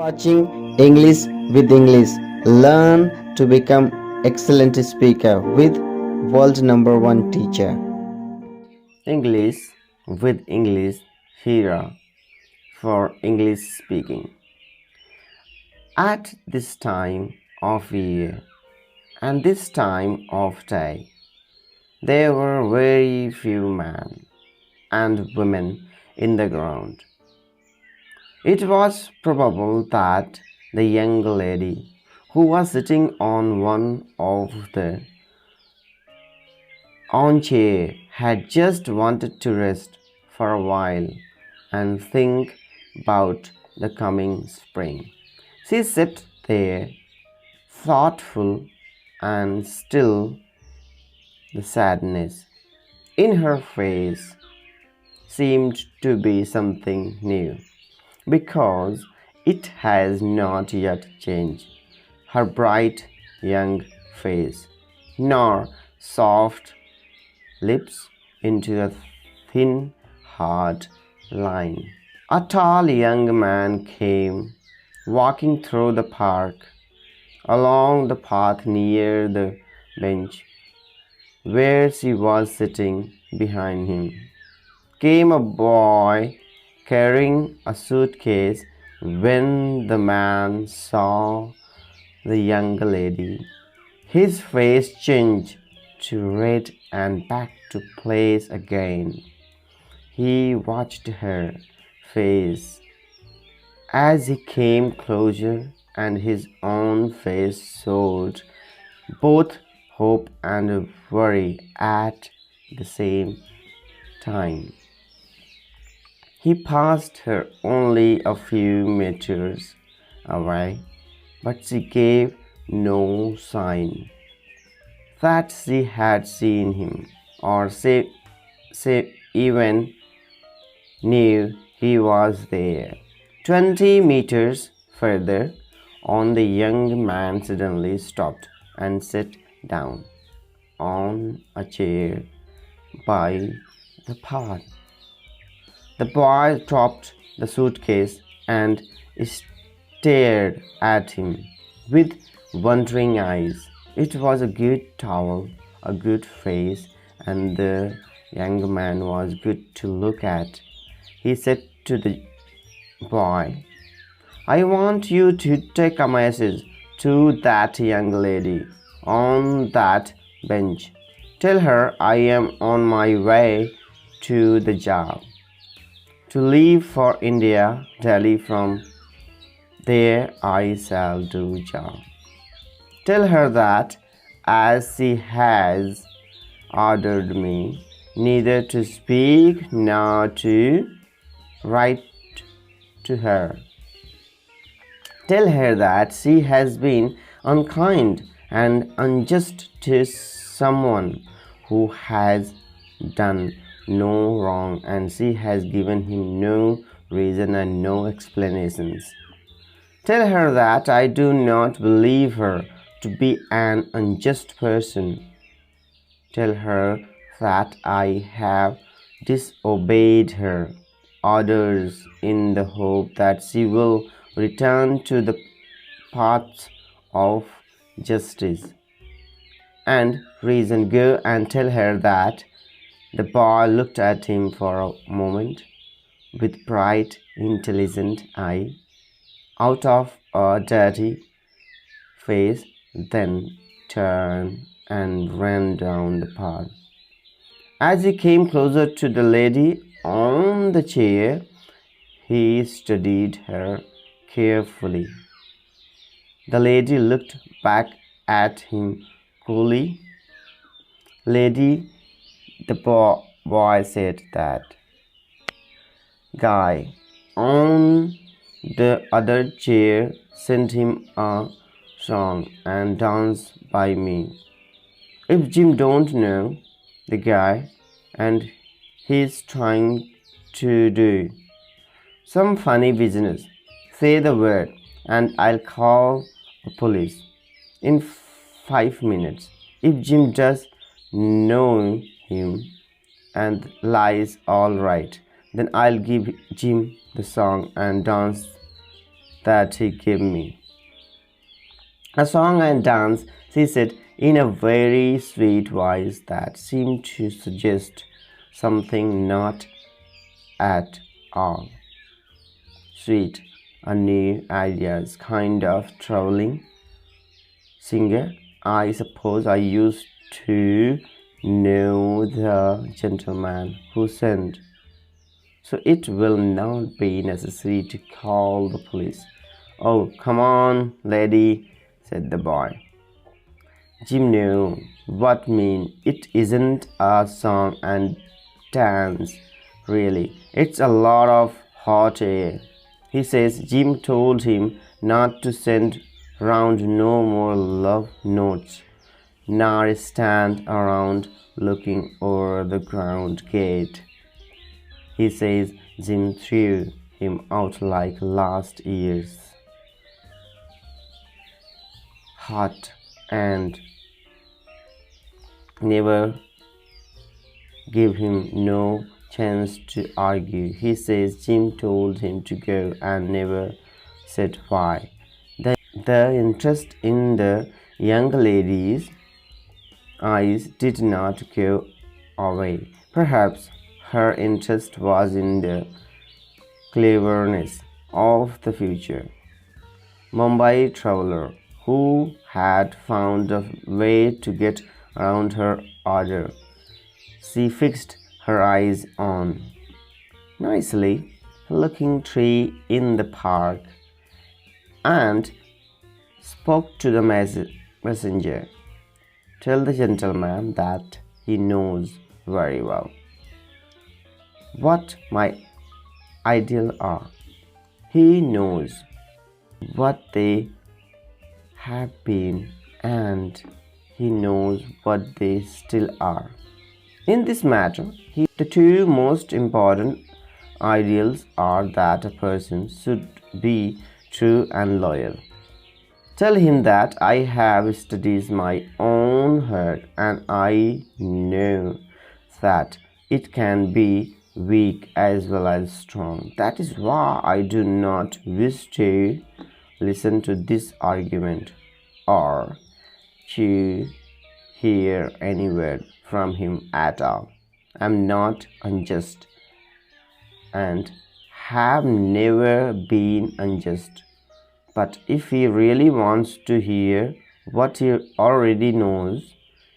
watching English with English. Learn to become excellent speaker with world number one teacher. English with English here for English speaking. At this time of year and this time of day, there were very few men and women in the ground. It was probable that the young lady who was sitting on one of the armchair had just wanted to rest for a while and think about the coming spring. She sat there, thoughtful and still. The sadness in her face seemed to be something new, because it has not yet changed her bright young face, nor soft lips into a thin, hard line. A tall young man came walking through the park. Along the path near the bench where she was sitting, behind him came a boy carrying a suitcase. When the man saw the young lady, his face changed to red and back to place again. He watched her face as he came closer, and his own face showed both hope and worry at the same time. He passed her only a few meters away, but she gave no sign that she had seen him, or she even knew he was there. 20 meters further on, the young man suddenly stopped and sat down on a chair by the path. The boy dropped the suitcase and stared at him with wondering eyes. It was a good towel, a good face, and the young man was good to look at. He said to the boy, "I want you to take a message to that young lady on that bench. Tell her I am on my way to the job, to leave for India, Delhi. From there I shall do job. Tell her that, as she has ordered me, neither to speak nor to write to her. Tell her that she has been unkind and unjust to someone who has done no wrong, and she has given him no reason and no explanations. Tell her that I do not believe her to be an unjust person. Tell her that I have disobeyed her orders in the hope that she will return to the path of justice and reason. Go and tell her that." The boy looked at him for a moment with bright, intelligent eye out of a dirty face, then turned and ran down the path. As he came closer to the lady on the chair, he studied her carefully. The lady looked back at him coolly. "Lady," the boy said, "that guy on the other chair sent him a song and dance by me. If Jim don't know the guy, and he's trying to do some funny business, say the word and I'll call the police in 5 minutes. If Jim does know him and lies all right, then I'll give Jim the song and dance that he gave me. A song and dance, she said in a very sweet voice that seemed to suggest something not at all sweet, a new ideas kind of traveling singer. I suppose I used to know the gentleman who sent, so it will not be necessary to call the police. Oh, come on, lady, said the boy. Jim knew what mean. It isn't a song and dance, really. It's a lot of hot air. He says Jim told him not to send round no more love notes, nor stand around looking over the ground gate. He says Jim threw him out like last year's hot and never gave him no chance to argue. He says Jim told him to go and never said why. The interest in the young lady's eyes did not go away. Perhaps her interest was in the cleverness of the future Mumbai traveler who had found a way to get around her order. She fixed her eyes on nicely looking tree in the park and spoke to the messenger. Tell the gentleman that he knows very well what my ideals are. He knows what they have been and he knows what they still are. In this matter, the two most important ideals are that a person should be true and loyal. Tell him that I have studied my own heart and I know that it can be weak as well as strong. That is why I do not wish to listen to this argument or to hear any word from him at all. I am not unjust and have never been unjust. But if he really wants to hear what he already knows,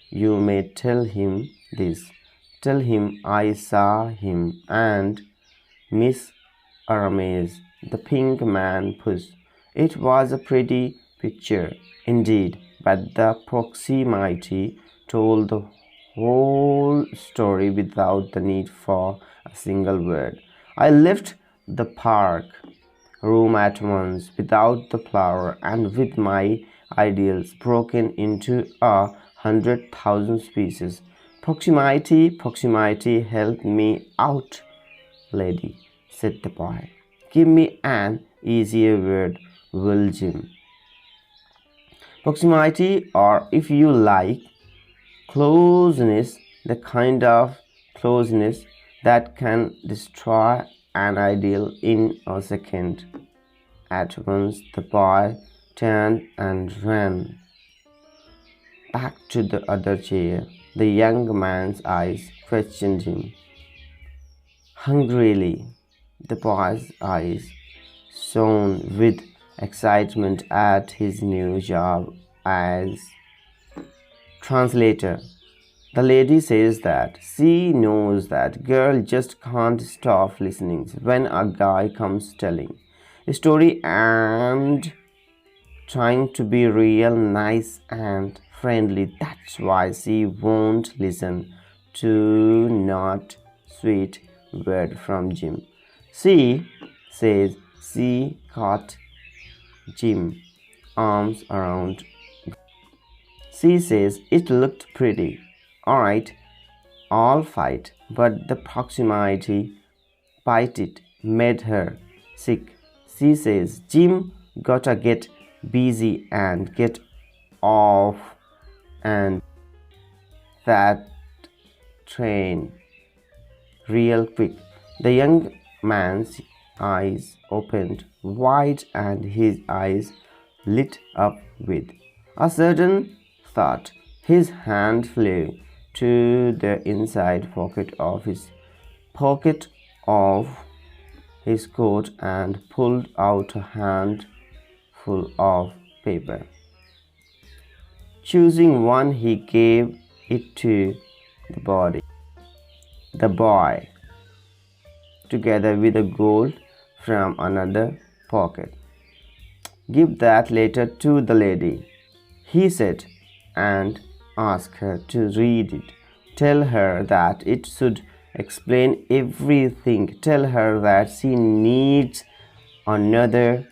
you may tell him this. Tell him I saw him and Miss Aramis, the pink man puss. It was a pretty picture indeed, but the proximity told the whole story without the need for a single word. I left the park room at once without the flower and with my ideals broken into 100,000 pieces. Proximity, help me out, lady, said the boy. Give me an easier word, will Jim. Proximity, or if you like, closeness, the kind of closeness that can destroy an ideal in a second. At once the boy turned and ran back to the other chair. The young man's eyes questioned him hungrily. The boy's eyes shone with excitement at his new job as translator. The lady says that she knows that girl just can't stop listening when a guy comes telling a story and trying to be real nice and friendly. That's why she won't listen to not sweet word from Jim. She says she caught Jim's arms around. She says it looked pretty. All right, all fight, but the proximity bite it made her sick. She says Jim gotta get busy and get off and that train real quick. The young man's eyes opened wide and his eyes lit up with a sudden thought. His hand flew to the inside pocket of his coat and pulled out a handful of paper. Choosing one, he gave it to the boy, together with the gold from another pocket. "Give that letter to the lady," he said, "and ask her to read it. Tell her that it should explain everything. Tell her that she needs another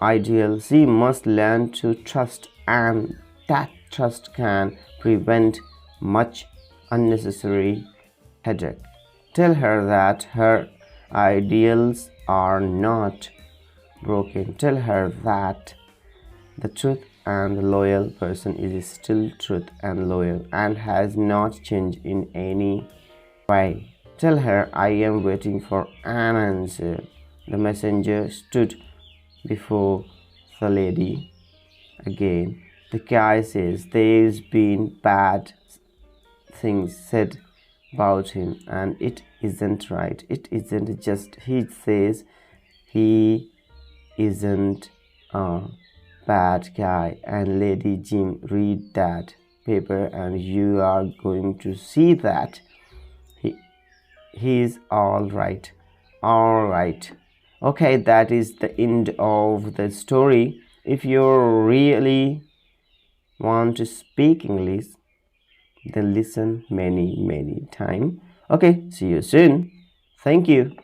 ideal. She must learn to trust, and that trust can prevent much unnecessary headache. Tell her that her ideals are not broken. Tell her that the truth and the loyal person is still truth and loyal and has not changed in any way. Tell her I am waiting for an answer." The messenger stood before the lady again. "The guy says there's been bad things said about him, and it isn't right. It isn't just. He says he isn't a bad guy, and Lady Jim, read that paper and you are going to see that he's all right." All right. Okay, that is the end of the story. If you really want to speak English, then listen many times. Okay, see you soon. Thank you.